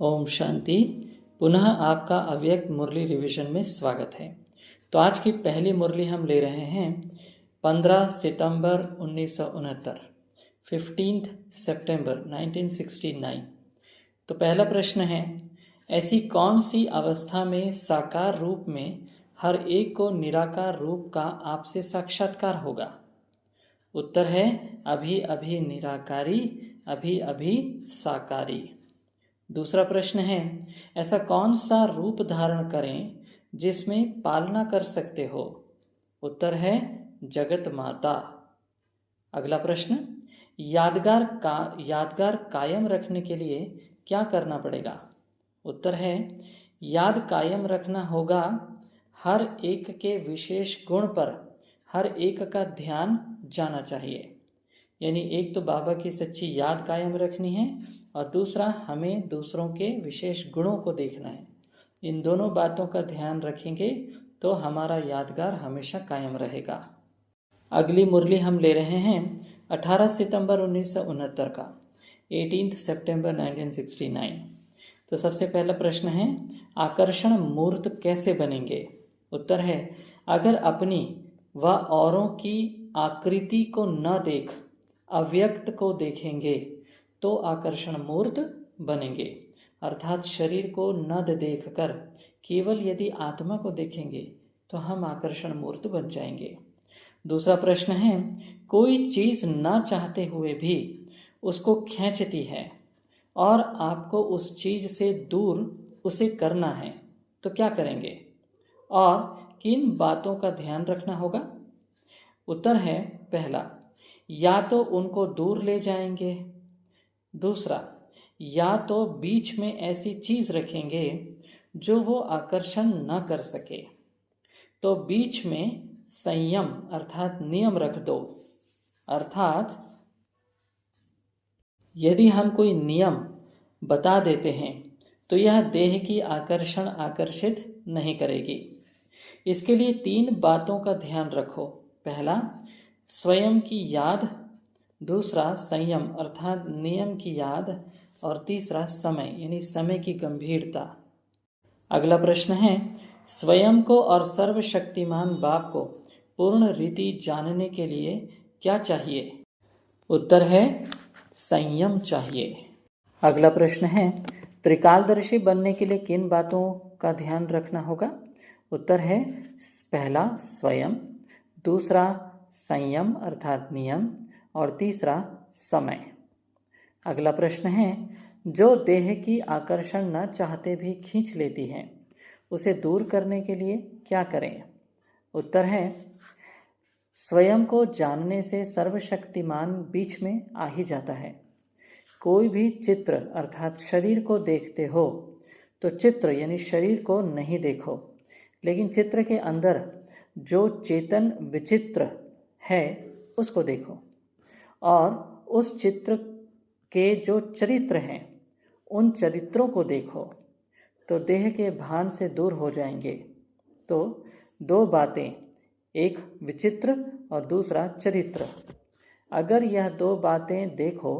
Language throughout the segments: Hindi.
ओम शांति। पुनः आपका अव्यक्त मुरली रिवीजन में स्वागत है। तो आज की पहली मुरली हम ले रहे हैं 15 सितंबर 1969, 15 सितंबर 1969। तो पहला प्रश्न है, ऐसी कौन सी अवस्था में साकार रूप में हर एक को निराकार रूप का आपसे साक्षात्कार होगा? उत्तर है अभी अभी निराकारी, अभी अभी साकारी। दूसरा प्रश्न है, ऐसा कौन सा रूप धारण करें जिसमें पालना कर सकते हो? उत्तर है जगत माता। अगला प्रश्न, यादगार कायम रखने के लिए क्या करना पड़ेगा? उत्तर है याद कायम रखना होगा हर एक के विशेष गुण पर हर एक का ध्यान जाना चाहिए। यानी एक तो बाबा की सच्ची याद कायम रखनी है और दूसरा हमें दूसरों के विशेष गुणों को देखना है। इन दोनों बातों का ध्यान रखेंगे तो हमारा यादगार हमेशा कायम रहेगा। अगली मुरली हम ले रहे हैं 18 सितंबर 1969 का, 18 सितंबर 1969। तो सबसे पहला प्रश्न है, आकर्षण मूर्त कैसे बनेंगे? उत्तर है अगर अपनी व औरों की आकृति को न देख अव्यक्त को देखेंगे तो आकर्षण मूर्त बनेंगे। अर्थात शरीर को न देखकर केवल यदि आत्मा को देखेंगे तो हम आकर्षण मूर्त बन जाएंगे। दूसरा प्रश्न है, कोई चीज़ न चाहते हुए भी उसको खींचती है और आपको उस चीज़ से दूर उसे करना है तो क्या करेंगे और किन बातों का ध्यान रखना होगा? उत्तर है पहला, या तो उनको दूर ले जाएंगे। दूसरा, या तो बीच में ऐसी चीज़ रखेंगे जो वो आकर्षण न कर सके। तो बीच में संयम अर्थात नियम रख दो। अर्थात यदि हम कोई नियम बता देते हैं तो यह देह की आकर्षण आकर्षित नहीं करेगी। इसके लिए 3 बातों का ध्यान रखो। पहला, स्वयं की याद। दूसरा, संयम अर्थात नियम की याद। और तीसरा, समय यानी समय की गंभीरता। अगला प्रश्न है, स्वयं को और सर्वशक्तिमान बाप को पूर्ण रीति जानने के लिए क्या चाहिए? उत्तर है संयम चाहिए। अगला प्रश्न है, त्रिकालदर्शी बनने के लिए किन बातों का ध्यान रखना होगा? उत्तर है पहला, स्वयं। दूसरा, संयम अर्थात नियम। और तीसरा, समय। अगला प्रश्न है, जो देह की आकर्षण न चाहते भी खींच लेती है उसे दूर करने के लिए क्या करें? उत्तर है स्वयं को जानने से सर्वशक्तिमान बीच में आ ही जाता है। कोई भी चित्र अर्थात शरीर को देखते हो तो चित्र यानी शरीर को नहीं देखो, लेकिन चित्र के अंदर जो चेतन विचित्र है उसको देखो और उस चित्र के जो चरित्र हैं उन चरित्रों को देखो तो देह के भान से दूर हो जाएंगे। तो 2 बातें, एक विचित्र और दूसरा चरित्र। अगर यह 2 बातें देखो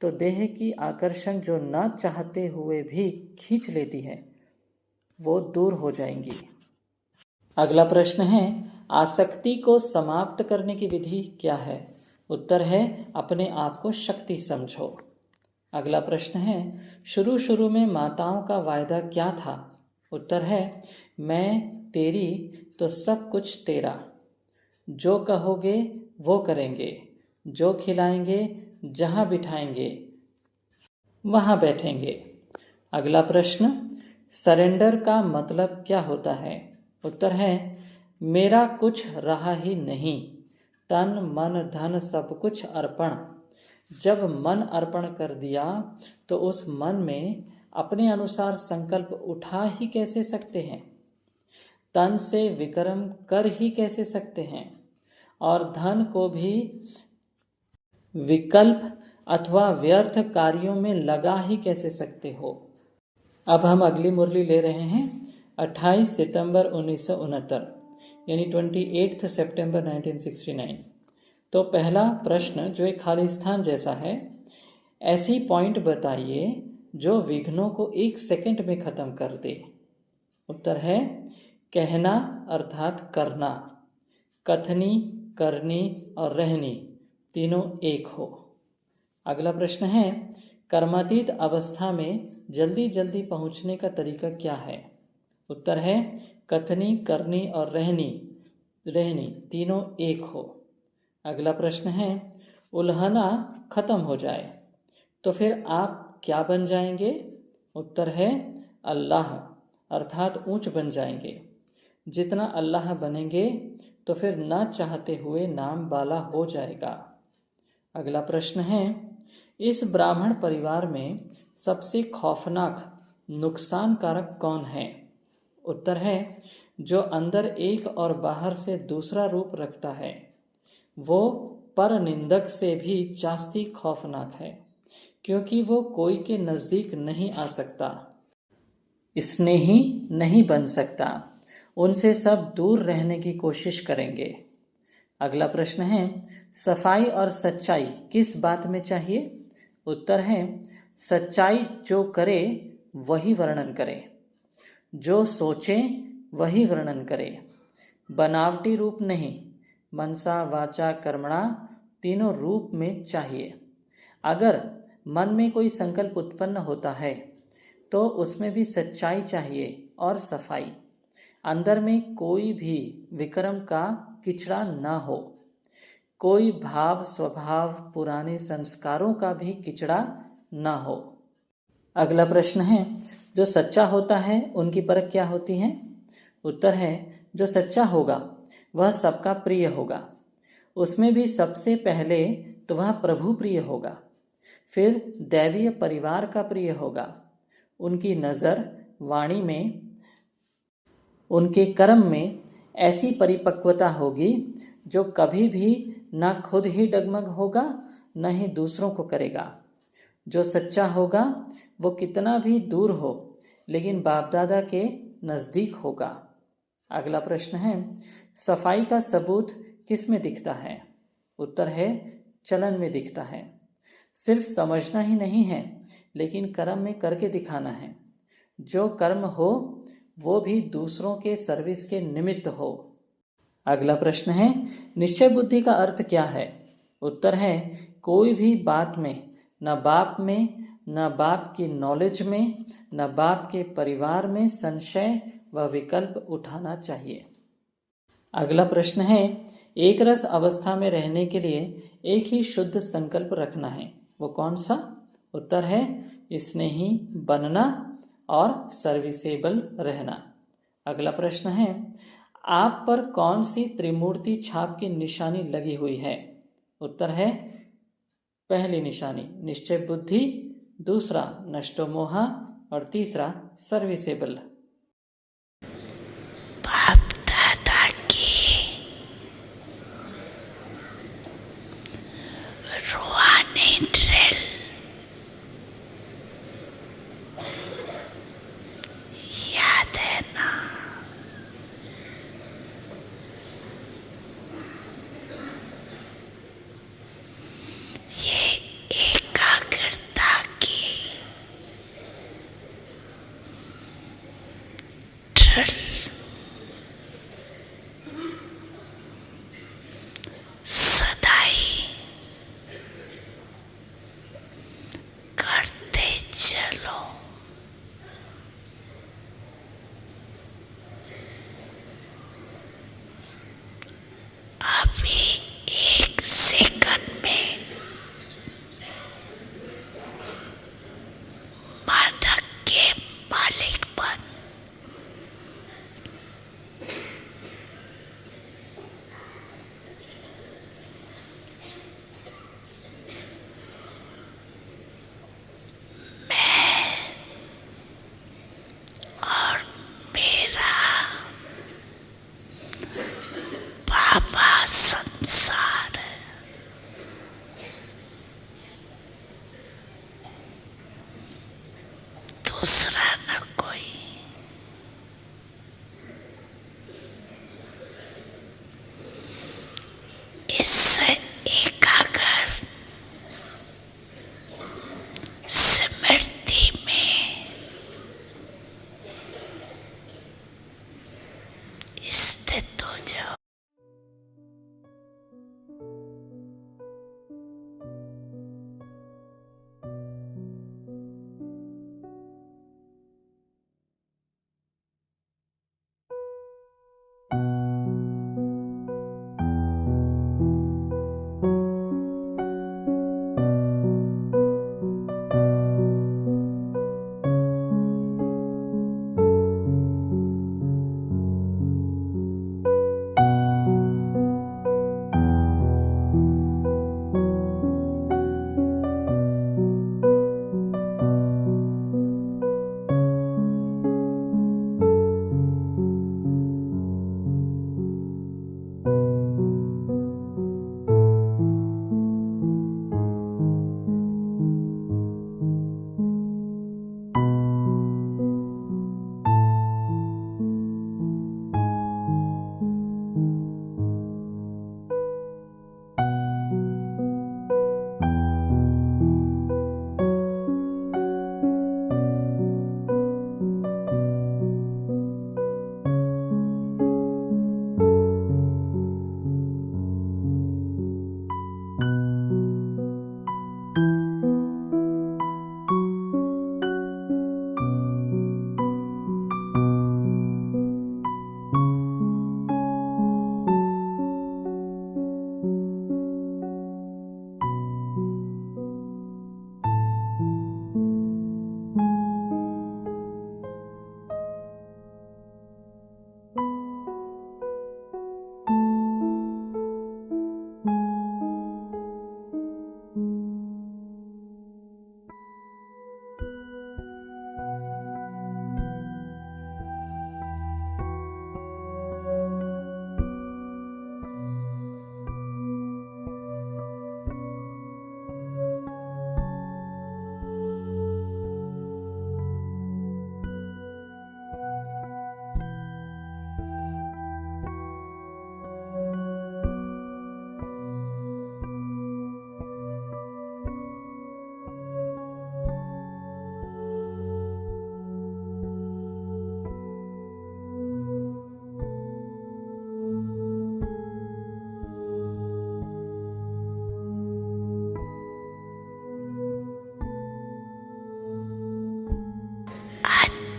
तो देह की आकर्षण जो न चाहते हुए भी खींच लेती है वो दूर हो जाएंगी। अगला प्रश्न है, आसक्ति को समाप्त करने की विधि क्या है? उत्तर है अपने आप को शक्ति समझो। अगला प्रश्न है, शुरू में माताओं का वायदा क्या था? उत्तर है मैं तेरी तो सब कुछ तेरा। जो कहोगे वो करेंगे, जो खिलाएंगे जहाँ बिठाएंगे वहाँ बैठेंगे। अगला प्रश्न, सरेंडर का मतलब क्या होता है? उत्तर है मेरा कुछ रहा ही नहीं, तन मन धन सब कुछ अर्पण। जब मन अर्पण कर दिया तो उस मन में अपने अनुसार संकल्प उठा ही कैसे सकते हैं, तन से विक्रम कर ही कैसे सकते हैं और धन को भी विकल्प अथवा व्यर्थ कार्यों में लगा ही कैसे सकते हो। अब हम अगली मुरली ले रहे हैं 28 सितंबर 1969 यानी 28 सितंबर 1969। तो पहला प्रश्न जो एक खालिस्तान जैसा है, ऐसी पॉइंट बताइए जो विघ्नों को 1 सेकंड में खत्म कर दे? उत्तर है कहना अर्थात करना। कथनी, करनी और रहनी तीनों एक हो। अगला प्रश्न है कर्मातीत अवस्था में जल्दी जल्दी पहुंचने का तरीका क्या है? उत्तर है कथनी, करनी और रहनी तीनों एक हो। अगला प्रश्न है उल्हना खत्म हो जाए तो फिर आप क्या बन जाएंगे? उत्तर है अल्लाह अर्थात ऊंच बन जाएंगे। जितना अल्लाह बनेंगे तो फिर न चाहते हुए नाम वाला हो जाएगा। अगला प्रश्न है इस ब्राह्मण परिवार में सबसे खौफनाक नुकसानकारक कौन है? उत्तर है जो अंदर एक और बाहर से दूसरा रूप रखता है। वो पर निंदक से भी जास्ती खौफनाक है, क्योंकि वो कोई के नज़दीक नहीं आ सकता, स्नेही नहीं बन सकता। उनसे सब दूर रहने की कोशिश करेंगे। अगला प्रश्न है सफाई और सच्चाई किस बात में चाहिए? उत्तर है सच्चाई जो करे वही वर्णन करे, जो सोचे वही वर्णन करे, बनावटी रूप नहीं, मनसा वाचा कर्मणा तीनों रूप में चाहिए। अगर मन में कोई संकल्प उत्पन्न होता है तो उसमें भी सच्चाई चाहिए और सफाई। अंदर में कोई भी विक्रम का किचड़ा ना हो, कोई भाव स्वभाव पुराने संस्कारों का भी किचड़ा ना हो। अगला प्रश्न है जो सच्चा होता है उनकी परख क्या होती है? उत्तर है जो सच्चा होगा वह सबका प्रिय होगा। उसमें भी सबसे पहले तो वह प्रभु प्रिय होगा, फिर दैवीय परिवार का प्रिय होगा। उनकी नज़र वाणी में, उनके कर्म में ऐसी परिपक्वता होगी जो कभी भी न खुद ही डगमग होगा न ही दूसरों को करेगा। जो सच्चा होगा वो कितना भी दूर हो लेकिन बाप दादा के नज़दीक होगा। अगला प्रश्न है सफाई का सबूत किस में दिखता है? उत्तर है चलन में दिखता है। सिर्फ समझना ही नहीं है लेकिन कर्म में करके दिखाना है। जो कर्म हो वो भी दूसरों के सर्विस के निमित्त हो। अगला प्रश्न है निश्चय बुद्धि का अर्थ क्या है? उत्तर है कोई भी बात में न बाप में, न बाप की नॉलेज में, न बाप के परिवार में संशय व विकल्प उठाना चाहिए। अगला प्रश्न है एक रस अवस्था में रहने के लिए एक ही शुद्ध संकल्प रखना है, वो कौन सा? उत्तर है स्नेही बनना और सर्विसेबल रहना। अगला प्रश्न है आप पर कौन सी त्रिमूर्ति छाप की निशानी लगी हुई है? उत्तर है पहली निशानी निश्चय बुद्धि, दूसरा नष्टो मोहा और तीसरा सर्विसेबल। बाप दादा की रूहानी ड्रिल याद है ना? ये एकाग्रता की ड्रिल सदाई करते चलो। अभी एक सेकंड में मानक के मालिक बन। और मेरा बाबा संसार है। दूसरा न कोई। इससे एकाग्र स्मृति में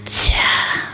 अच्छा